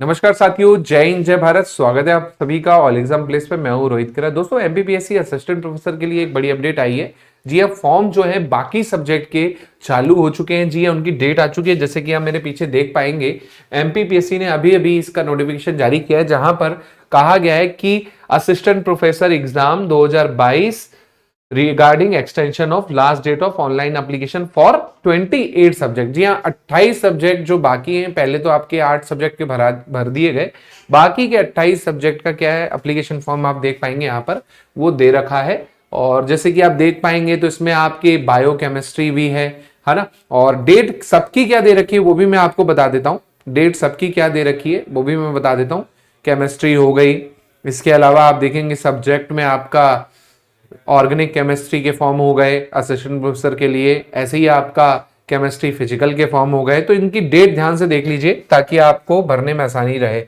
नमस्कार साथियों, जय हिंद जय भारत। स्वागत है आप सभी का ऑल एग्जाम प्लेस पे। मैं हूं रोहित करा। दोस्तों, एमपीपीएससी असिस्टेंट प्रोफेसर के लिए एक बड़ी अपडेट आई है जी। अब फॉर्म जो है बाकी सब्जेक्ट के चालू हो चुके हैं जी। उनकी डेट आ चुकी है। जैसे कि आप मेरे पीछे देख पाएंगे, एमपीपीएससी ने अभी अभी इसका नोटिफिकेशन जारी किया है, जहां पर कहा गया है कि assistant professor exam 2022 regarding extension of last date of online application for 28 subject. जी हाँ, 28 सब्जेक्ट जो बाकी हैं। पहले तो आपके 8 सब्जेक्ट के भर दिए गए, बाकी के 28 सब्जेक्ट का क्या है, एप्लीकेशन फॉर्म आप देख पाएंगे यहाँ पर वो दे रखा है। और जैसे कि आप देख पाएंगे तो इसमें आपके बायोकेमिस्ट्री भी है ना। और डेट सबकी क्या दे रखी है वो भी मैं आपको बता देता हूँ। डेट सबकी क्या दे रखी है वो भी मैं बता देता हूँ। केमिस्ट्री हो गई, इसके अलावा आप देखेंगे सब्जेक्ट में आपका ऑर्गेनिक केमिस्ट्री के फॉर्म हो गए असिस्टेंट प्रोफेसर के लिए। ऐसे ही आपका केमिस्ट्री फिजिकल के फॉर्म हो गए। तो इनकी डेट ध्यान से देख लीजिए ताकि आपको भरने में आसानी रहे।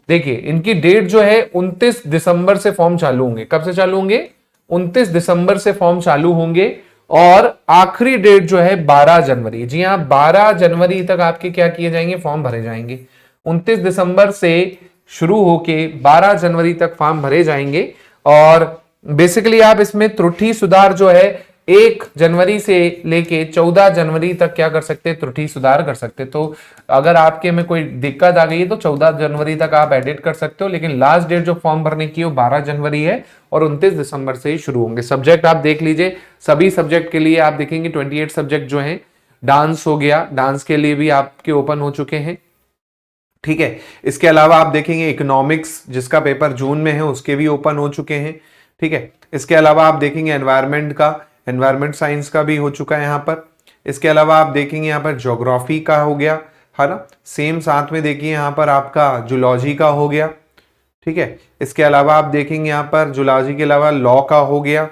देखिए, इनकी डेट जो है 29 दिसंबर से फॉर्म चालू होंगे। कब से चालू होंगे? 29 दिसंबर से फॉर्म चालू होंगे। और आखिरी डेट जो है 12 जनवरी। जी हाँ, 12 जनवरी तक आपके क्या किए जाएंगे, फॉर्म भरे जाएंगे। 29 दिसंबर से शुरू होके 12 जनवरी तक फॉर्म भरे जाएंगे। और बेसिकली आप इसमें त्रुटि सुधार जो है 1 जनवरी से लेके 14 जनवरी तक क्या कर सकते हैं, त्रुटि सुधार कर सकते हैं। तो अगर आपके में कोई दिक्कत आ गई है तो 14 जनवरी तक आप एडिट कर सकते हो। लेकिन लास्ट डेट जो फॉर्म भरने की वो 12 जनवरी है और 29 दिसंबर से ही शुरू होंगे। सब्जेक्ट आप देख लीजिए, सभी सब्जेक्ट के लिए आप देखेंगे 28 सब्जेक्ट जो है। डांस हो गया, डांस के लिए भी आपके ओपन हो चुके हैं, ठीक है। इसके अलावा आप देखेंगे इकोनॉमिक्स जिसका पेपर जून में है उसके भी ओपन हो चुके हैं, ठीक है। इसके अलावा आप देखेंगे एनवायरनमेंट का, एनवायरनमेंट साइंस का भी हो चुका है यहाँ पर। इसके अलावा आप देखेंगे यहाँ पर ज्योग्राफी का हो गया, है ना। सेम साथ में देखिए यहाँ पर आपका जूलॉजी का हो गया, ठीक है। इसके अलावा आप देखेंगे यहाँ पर जूलॉजी के अलावा लॉ का हो गया।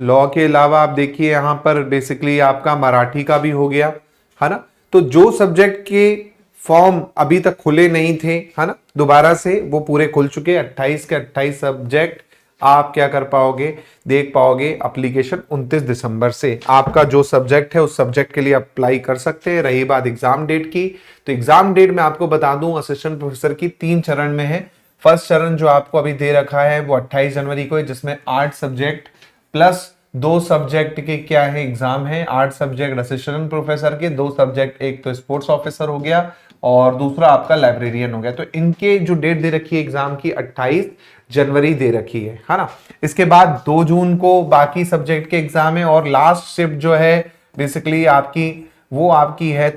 लॉ के अलावा आप देखिए यहाँ पर बेसिकली आपका मराठी का भी हो गया, है ना। तो जो सब्जेक्ट के फॉर्म अभी तक खुले नहीं थे, है ना, दोबारा से वो पूरे खुल चुके। 28 के 28 सब्जेक्ट आप क्या कर पाओगे, देख पाओगे एप्लीकेशन 29 दिसंबर से। आपका जो सब्जेक्ट है उस सब्जेक्ट के लिए अप्लाई कर सकते हैं। रही बात एग्जाम डेट की, तो एग्जाम डेट मैं आपको बता दूं असिस्टेंट प्रोफेसर की 3 चरण में है। फर्स्ट चरण जो आपको अभी दे रखा है वो 28 जनवरी को है, जिसमें 8 सब्जेक्ट प्लस 2 सब्जेक्ट के क्या है एग्जाम है। 8 सब्जेक्ट असिस्टेंट प्रोफेसर के, 2 सब्जेक्ट, एक तो स्पोर्ट्स ऑफिसर हो गया और दूसरा आपका लाइब्रेरियन हो गया। तो इनके जो डेट दे रखी है एग्जाम की 28 जनवरी दे रखी है ना। इसके बाद 2 जून को बाकी सब्जेक्ट के एग्जाम है। और लास्ट शिफ्ट जो है बेसिकली आपकी वो आपकी है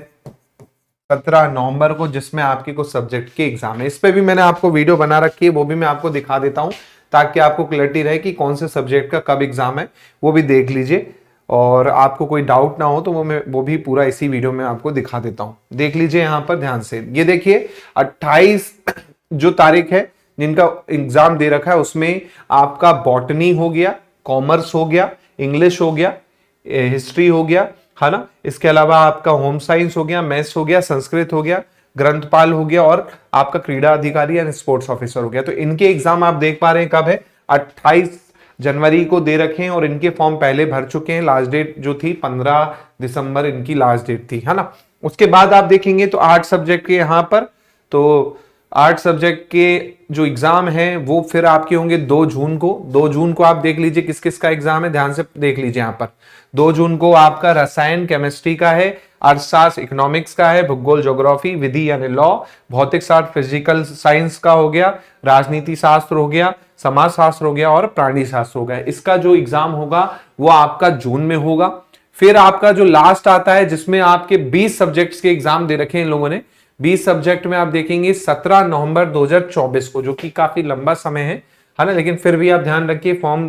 17 नवंबर को, जिसमें आपके कुछ सब्जेक्ट के एग्जाम है। इस पे भी मैंने आपको वीडियो बना रखी है, वो भी मैं आपको दिखा देता हूं ताकि आपको क्लैरिटी रहे कि कौन से सब्जेक्ट का कब एग्जाम है, वो भी देख लीजिए। और आपको कोई डाउट ना हो तो वो भी पूरा इसी वीडियो में आपको दिखा देता हूं। देख लीजिए यहां पर ध्यान से। ये देखिए 28 जो तारीख है जिनका एग्जाम दे रखा है उसमें आपका बॉटनी हो गया, कॉमर्स हो गया, इंग्लिश हो गया, हिस्ट्री हो गया, है ना। इसके अलावा आपका होम साइंस हो गया, मैथ्स हो गया, संस्कृत हो गया, ग्रंथपाल हो गया और आपका क्रीड़ा अधिकारी यानी स्पोर्ट्स ऑफिसर हो गया। तो इनके एग्जाम आप देख पा रहे हैं कब है, 28 जनवरी को दे रखे हैं। और इनके फॉर्म पहले भर चुके हैं। लास्ट डेट जो थी 15 दिसंबर इनकी लास्ट डेट थी, है ना। उसके बाद आप देखेंगे तो 8 सब्जेक्ट के यहाँ पर, तो 8 सब्जेक्ट के जो एग्जाम है वो फिर आपके होंगे 2 जून को। 2 जून को आप देख लीजिए किस किस का एग्जाम है, ध्यान से देख लीजिए यहाँ पर। 2 जून को आपका रसायन केमिस्ट्री का है, अर्थशास्त्र इकोनॉमिक्स का है, भूगोल ज्योग्राफी, विधि यानी लॉ, भौतिक शास्त्र फिजिकल साइंस का हो गया, राजनीति शास्त्र हो गया, समाज शास्त्र हो गया और प्राणी शास्त्र हो गया। इसका जो एग्जाम होगा वो आपका जून में होगा। फिर आपका जो लास्ट आता है जिसमें आपके 20 सब्जेक्ट्स के एग्जाम दे रखे हैं इन लोगों ने। 20 सब्जेक्ट में आप देखेंगे 17 नवंबर 2024 को, जो कि काफी लंबा समय है ना। लेकिन फिर भी आप ध्यान रखिए फॉर्म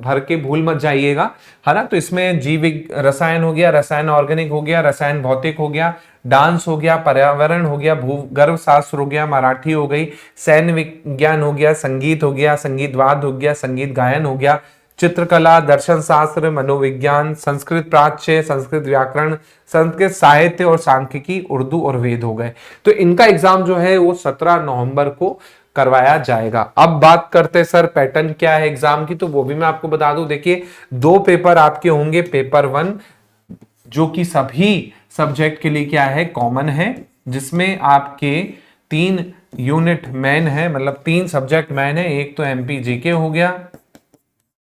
भर के भूल मत जाइएगा, है ना। तो इसमें जीव रसायन हो गया, रसायन ऑर्गेनिक हो गया, रसायन भौतिक हो गया, डांस हो गया, पर्यावरण हो गया, भूगर्भ शास्त्र हो गया, मराठी हो गई, सैन्य विज्ञान हो गया, संगीत हो गया, संगीत वाद्य हो गया, संगीत गायन हो गया, चित्रकला, दर्शन शास्त्र, मनोविज्ञान, संस्कृत प्राच्य, संस्कृत व्याकरण, संस्कृत साहित्य और सांख्यिकी, उर्दू और वेद हो गए। तो इनका एग्जाम जो है वो 17 नवंबर को करवाया जाएगा। अब बात करते हैं सर पैटर्न क्या है एग्जाम की, तो वो भी मैं आपको बता दूं। देखिए 2 पेपर आपके होंगे। पेपर 1 जो कि सभी सब्जेक्ट के लिए क्या है, कॉमन है, जिसमें आपके 3 यूनिट मैन है, मतलब 3 सब्जेक्ट मैन है। एक तो एमपी जीके हो गया,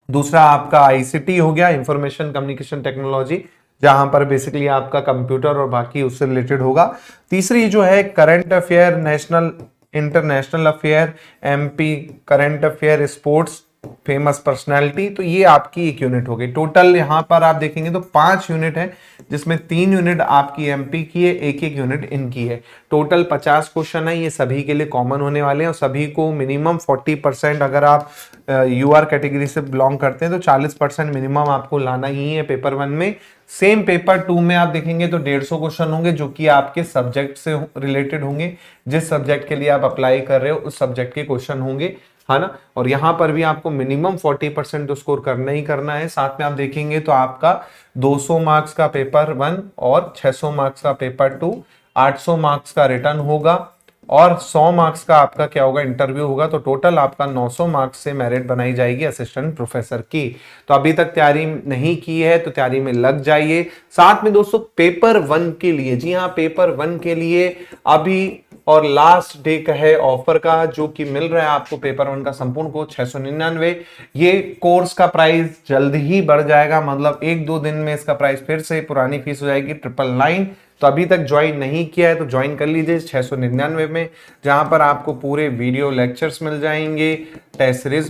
दूसरा आपका आईसीटी हो गया, इंफॉर्मेशन कम्युनिकेशन टेक्नोलॉजी, जहां पर बेसिकली आपका कंप्यूटर और बाकी उससे रिलेटेड होगा। तीसरी जो है current affair, national international affair, MP current affair, sports, famous personality. तो ये आपकी एक यूनिट हो गई। टोटल यहाँ पर आप देखेंगे तो 5 यूनिट है, जिसमें 3 यूनिट आपकी एमपी की है, एक यूनिट इनकी है। टोटल 50 क्वेश्चन है, ये सभी के लिए कॉमन होने वाले हैं और सभी को मिनिमम 40%, अगर आप यूआर कैटेगरी से बिलोंग करते हैं तो 40% मिनिमम आपको लाना ही है पेपर 1 में। सेम पेपर 2 में आप देखेंगे तो 150 क्वेश्चन होंगे, जो कि आपके सब्जेक्ट से रिलेटेड होंगे। जिस सब्जेक्ट के लिए आप अप्लाई कर रहे हो उस सब्जेक्ट के क्वेश्चन होंगे, है ना। और यहां पर भी आपको मिनिमम 40% तो स्कोर करना ही करना है। साथ में आप देखेंगे तो आपका 200 मार्क्स का पेपर 1 और 600 मार्क्स का पेपर 2, 800 मार्क्स का रिटर्न होगा और 100 मार्क्स का आपका क्या होगा, इंटरव्यू होगा। तो टोटल आपका 900 मार्क्स से मेरिट बनाई जाएगी असिस्टेंट प्रोफेसर की। तो अभी तक तैयारी नहीं की है तो तैयारी में लग जाइए। साथ में दोस्तों पेपर 1 के लिए, जी हाँ, पेपर 1 के लिए अभी और लास्ट डे का है ऑफर का, जो कि मिल रहा है आपको पेपर 1 का संपूर्ण कोर्स 699। ये कोर्स का प्राइस जल्द ही बढ़ जाएगा, मतलब 1-2 दिन में इसका प्राइस फिर से पुरानी फीस हो जाएगी 999। तो अभी तक ज्वाइन नहीं किया है तो ज्वाइन कर लीजिए 699 में, जहां पर आपको पूरे वीडियो लेक्चर्स मिल जाएंगे, टेस्ट सीरीज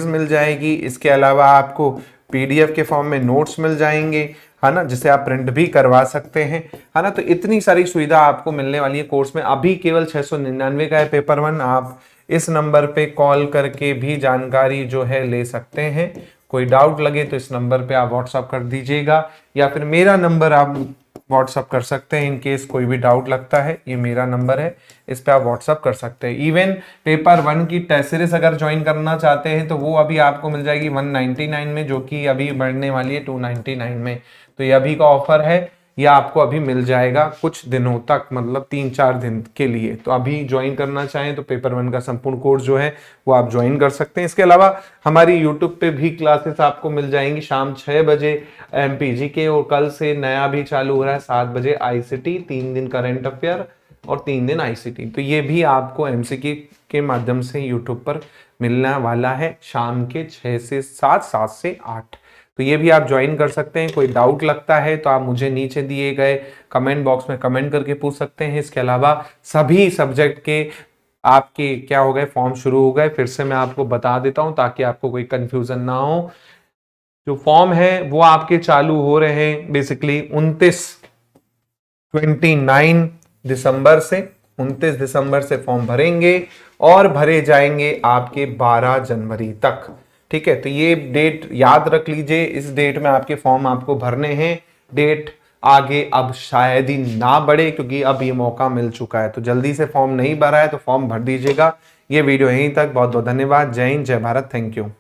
मिल जाएगी, इसके अलावा आपको पीडीएफ के फॉर्म में नोट्स मिल जाएंगे, है ना, जिसे आप प्रिंट भी करवा सकते हैं, है ना। तो इतनी सारी सुविधा आपको मिलने वाली है कोर्स में। अभी केवल 699 का है पेपर 1। आप इस नंबर पे कॉल करके भी जानकारी जो है ले सकते हैं। कोई डाउट लगे तो इस नंबर पे आप व्हाट्सअप कर दीजिएगा, या फिर मेरा नंबर आप व्हाट्सअप कर सकते हैं। इन केस कोई भी डाउट लगता है, ये मेरा नंबर है, इस पे आप व्हाट्सअप कर सकते हैं। इवन पेपर 1 की टेस्ट सीरीज अगर ज्वाइन करना चाहते हैं तो वो अभी आपको मिल जाएगी 199 में, जो कि अभी बढ़ने वाली है 299 में। तो ये अभी का ऑफर है, यह आपको अभी मिल जाएगा कुछ दिनों तक, मतलब 3-4 दिन के लिए। तो अभी ज्वाइन करना चाहें तो पेपर 1 का संपूर्ण कोर्स जो है वो आप ज्वाइन कर सकते हैं। इसके अलावा हमारी यूट्यूब पे भी क्लासेस आपको मिल जाएंगी शाम 6 बजे एमपीजी के, और कल से नया भी चालू हो रहा है 7 बजे आईसीटी, 3 दिन करंट अफेयर और 3 दिन आईसीटी। तो ये भी आपको एमसीक्यू के माध्यम से यूट्यूब पर मिलने वाला है शाम के 6 से 7, 7 से 8। तो ये भी आप ज्वाइन कर सकते हैं। कोई डाउट लगता है तो आप मुझे नीचे दिए गए कमेंट बॉक्स में कमेंट करके पूछ सकते हैं। इसके अलावा सभी सब्जेक्ट के आपके क्या हो गए, फॉर्म शुरू हो गए। फिर से मैं आपको बता देता हूं ताकि आपको कोई कंफ्यूजन ना हो। जो फॉर्म है वो आपके चालू हो रहे हैं बेसिकली 29 दिसंबर से। 29 दिसंबर से फॉर्म भरेंगे और भरे जाएंगे आपके 12 जनवरी तक। ठीक है, तो ये डेट याद रख लीजिए। इस डेट में आपके फॉर्म आपको भरने हैं। डेट आगे अब शायद ही ना बढ़े, क्योंकि अब ये मौका मिल चुका है। तो जल्दी से फॉर्म नहीं भरा है तो फॉर्म भर दीजिएगा। ये वीडियो यहीं तक। बहुत बहुत धन्यवाद। जय हिंद, जय भारत। Thank you.